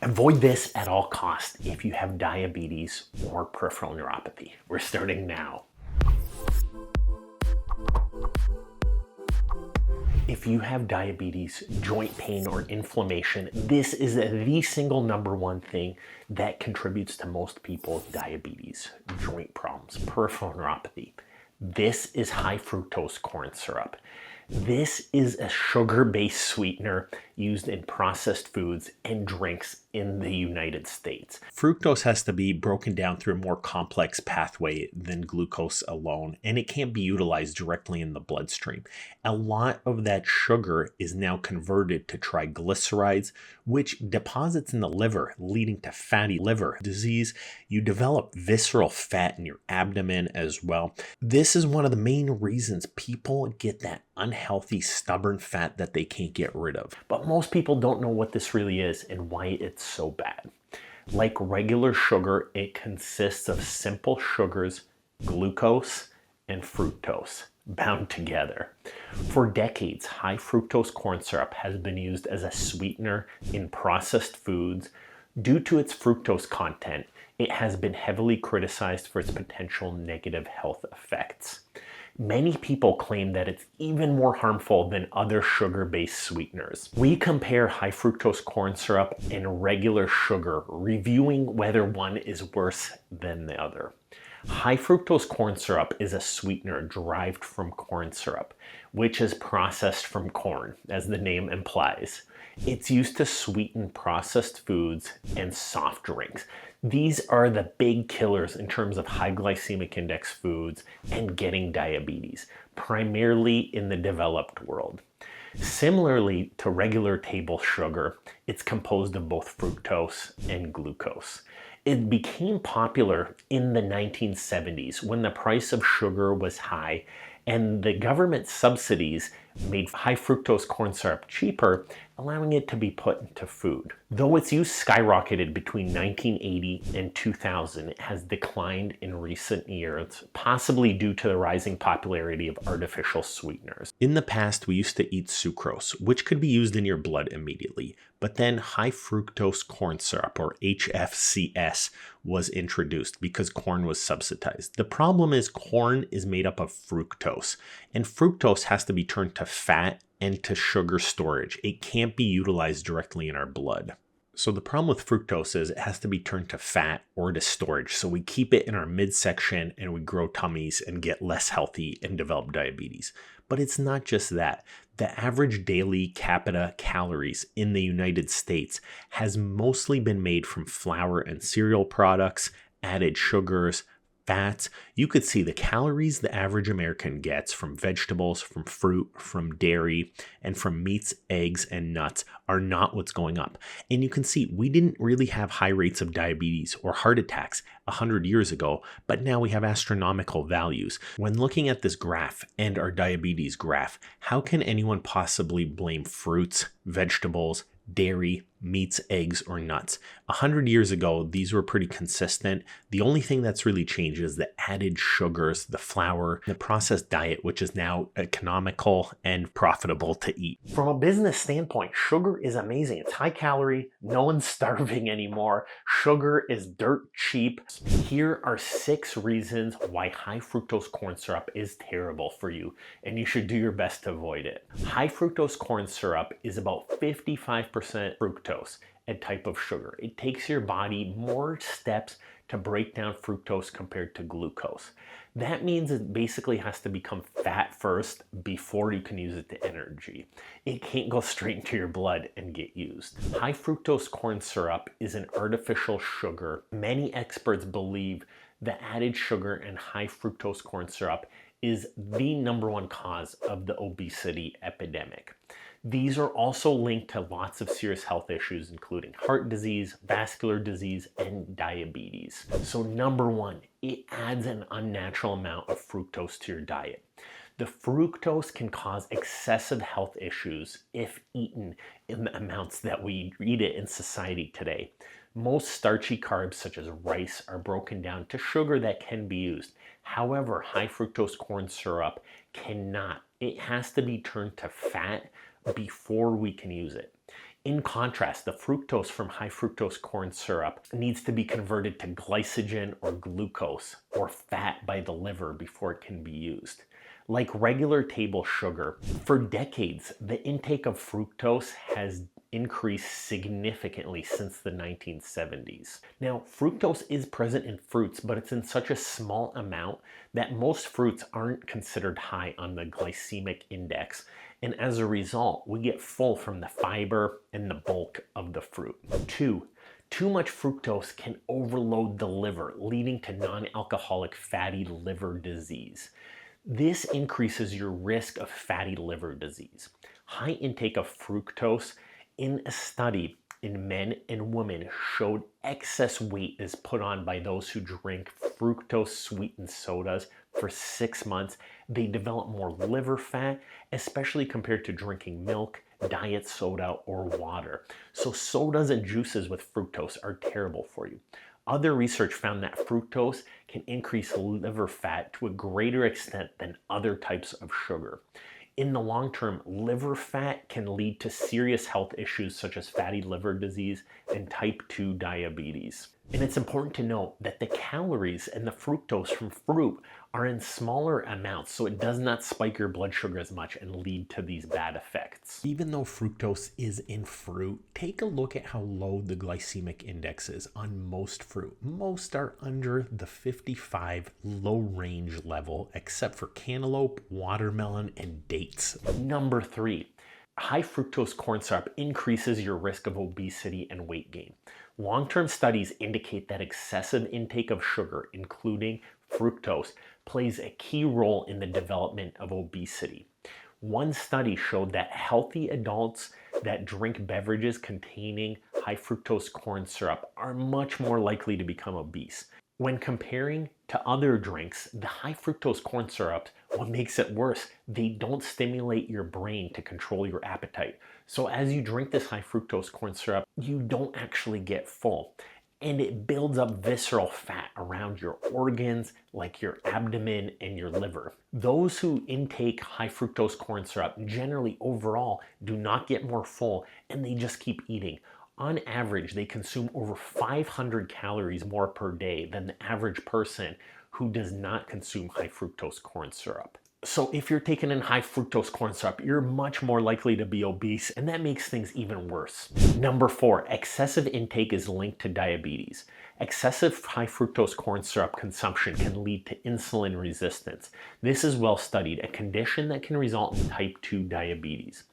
Avoid this at all costs if you have diabetes or peripheral neuropathy. We're starting now. If you have diabetes, joint pain, or inflammation, this is the single number one thing that contributes to most people's diabetes, joint problems, peripheral neuropathy. This is high fructose corn syrup. This is a sugar-based sweetener used in processed foods and drinks in the United States. Fructose has to be broken down through a more complex pathway than glucose alone, and it can't be utilized directly in the bloodstream. A lot of that sugar is now converted to triglycerides, which deposits in the liver, leading to fatty liver disease. You develop visceral fat in your abdomen as well. This is one of the main reasons people get that unhealthy, stubborn fat that they can't get rid of. But most people don't know what this really is and why it's so bad. Like regular sugar, it consists of simple sugars, glucose and fructose, bound together. For decades, high fructose corn syrup has been used as a sweetener in processed foods. Due to its fructose content, it has been heavily criticized for its potential negative health effects. Many people claim that it's even more harmful than other sugar-based sweeteners. We compare high fructose corn syrup and regular sugar, reviewing whether one is worse than the other. High fructose corn syrup is a sweetener derived from corn syrup, which is processed from corn, as the name implies. It's used to sweeten processed foods and soft drinks. These are the big killers in terms of high glycemic index foods and getting diabetes, primarily in the developed world. Similarly to regular table sugar, it's composed of both fructose and glucose. It became popular in the 1970s when the price of sugar was high and the government subsidies made high fructose corn syrup cheaper, allowing it to be put into food. Though its use skyrocketed between 1980 and 2000, it has declined in recent years, possibly due to the rising popularity of artificial sweeteners. In the past, we used to eat sucrose, which could be used in your blood immediately, but then high fructose corn syrup, or HFCS, was introduced because corn was subsidized. The problem is corn is made up of fructose, and fructose has to be turned to fat and to sugar storage. It can't be utilized directly in our blood. So the problem with fructose is it has to be turned to fat or to storage. So we keep it in our midsection and we grow tummies and get less healthy and develop diabetes. But it's not just that. The average daily capita calories in the United States has mostly been made from flour and cereal products, added sugars, fats. You could see the calories the average American gets from vegetables, from fruit, from dairy, and from meats, eggs, and nuts are not what's going up. And you can see we didn't really have high rates of diabetes or heart attacks 100 years ago, but now we have astronomical values. When looking at this graph and our diabetes graph, how can anyone possibly blame fruits, vegetables, dairy, meats, eggs, or nuts? 100 years ago, these were pretty consistent. The only thing that's really changed is the added sugars, the flour, the processed diet, which is now economical and profitable to eat. From a business standpoint, sugar is amazing. It's high calorie, no one's starving anymore. Sugar is dirt cheap. Here are 6 reasons why high fructose corn syrup is terrible for you, and you should do your best to avoid it. High fructose corn syrup is about 55% fructose, a type of sugar. It takes your body more steps to break down fructose compared to glucose. That means it basically has to become fat first before you can use it to energy. It can't go straight into your blood and get used. High fructose corn syrup is an artificial sugar. Many experts believe the added sugar in high fructose corn syrup is the number one cause of the obesity epidemic. These are also linked to lots of serious health issues, including heart disease, vascular disease, and diabetes. So number 1, it adds an unnatural amount of fructose to your diet. The fructose can cause excessive health issues if eaten in the amounts that we eat it in society today. Most starchy carbs such as rice are broken down to sugar that can be used. However, high fructose corn syrup cannot. It has to be turned to fat before we can use it. In contrast, the fructose from high fructose corn syrup needs to be converted to glycogen or glucose or fat by the liver before it can be used. Like regular table sugar, for decades, the intake of fructose has increased significantly since the 1970s. Now, fructose is present in fruits, but it's in such a small amount that most fruits aren't considered high on the glycemic index, and as a result, we get full from the fiber and the bulk of the fruit. Too much fructose can overload the liver, leading to non-alcoholic fatty liver disease. This increases your risk of fatty liver disease. High intake of fructose in a study in men and women showed excess weight is put on by those who drink fructose sweetened sodas for 6 months. They develop more liver fat, especially compared to drinking milk, diet soda, or water. So sodas and juices with fructose are terrible for you. Other research found that fructose can increase liver fat to a greater extent than other types of sugar. In the long term, liver fat can lead to serious health issues such as fatty liver disease and type 2 diabetes. And it's important to note that the calories and the fructose from fruit are in smaller amounts, so it does not spike your blood sugar as much and lead to these bad effects. Even though fructose is in fruit, take a look at how low the glycemic index is on most fruit. Most are under the 55 low range level, except for cantaloupe, watermelon, and dates. Number 3, high fructose corn syrup increases your risk of obesity and weight gain. Long-term studies indicate that excessive intake of sugar, including fructose, plays a key role in the development of obesity. One study showed that healthy adults that drink beverages containing high fructose corn syrup are much more likely to become obese. When comparing to other drinks, the high fructose corn syrup, what makes it worse, they don't stimulate your brain to control your appetite. So as you drink this high fructose corn syrup, you don't actually get full. And it builds up visceral fat around your organs, like your abdomen and your liver. Those who intake high fructose corn syrup generally overall do not get more full, and they just keep eating. On average, they consume over 500 calories more per day than the average person who does not consume high fructose corn syrup. So if you're taking in high fructose corn syrup, you're much more likely to be obese, and that makes things even worse. Number 4, excessive intake is linked to diabetes. Excessive high fructose corn syrup consumption can lead to insulin resistance. This is well studied, a condition that can result in type 2 diabetes.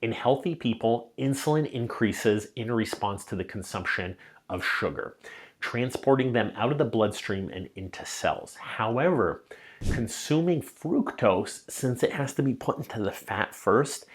In healthy people, insulin increases in response to the consumption of sugar, transporting them out of the bloodstream and into cells. However, consuming fructose, since it has to be put into the fat first,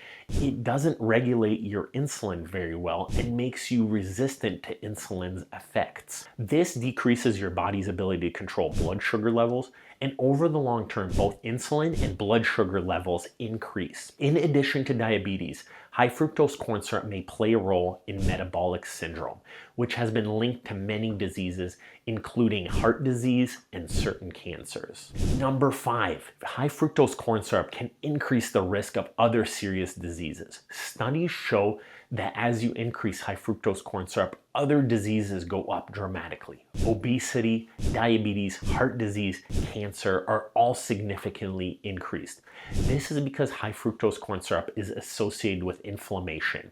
it doesn't regulate your insulin very well and makes you resistant to insulin's effects. This decreases your body's ability to control blood sugar levels, and over the long term, both insulin and blood sugar levels increase. In addition to diabetes, high fructose corn syrup may play a role in metabolic syndrome, which has been linked to many diseases, including heart disease and certain cancers. Number 5, high fructose corn syrup can increase the risk of other serious diseases. Studies show that as you increase high fructose corn syrup, other diseases go up dramatically. Obesity, diabetes, heart disease, cancer are all significantly increased. This is because high fructose corn syrup is associated with inflammation,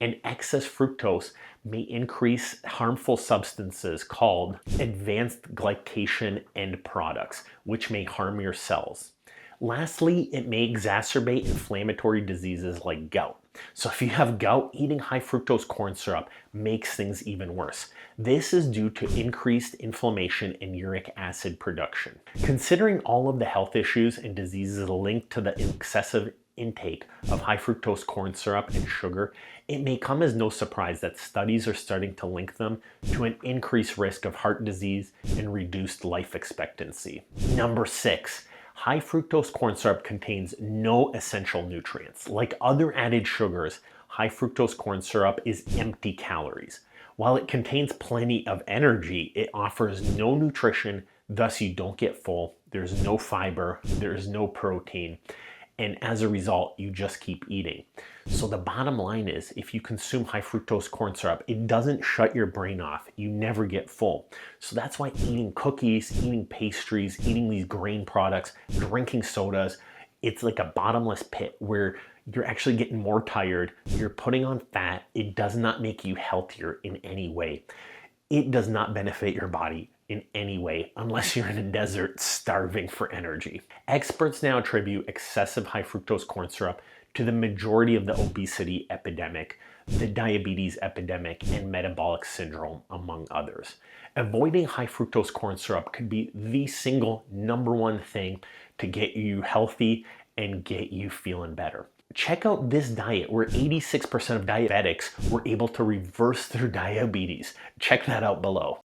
and excess fructose may increase harmful substances called advanced glycation end products, which may harm your cells. Lastly, it may exacerbate inflammatory diseases like gout. So if you have gout, eating high fructose corn syrup makes things even worse. This is due to increased inflammation and uric acid production. Considering all of the health issues and diseases linked to the excessive intake of high fructose corn syrup and sugar, it may come as no surprise that studies are starting to link them to an increased risk of heart disease and reduced life expectancy. Number 6, high fructose corn syrup contains no essential nutrients. Like other added sugars, high fructose corn syrup is empty calories. While it contains plenty of energy, it offers no nutrition, thus you don't get full. There's no fiber, there's no protein, And as a result, you just keep eating. So the bottom line is, if you consume high fructose corn syrup, it doesn't shut your brain off. You never get full. So that's why eating cookies, eating pastries, eating these grain products, drinking sodas, it's like a bottomless pit where you're actually getting more tired, you're putting on fat. It does not make you healthier in any way. It does not benefit your body in any way unless you're in a desert starving for energy. Experts now attribute excessive high fructose corn syrup to the majority of the obesity epidemic, the diabetes epidemic, and metabolic syndrome, among others. Avoiding high fructose corn syrup could be the single number one thing to get you healthy and get you feeling better. Check out this diet where 86% of diabetics were able to reverse their diabetes. Check that out below.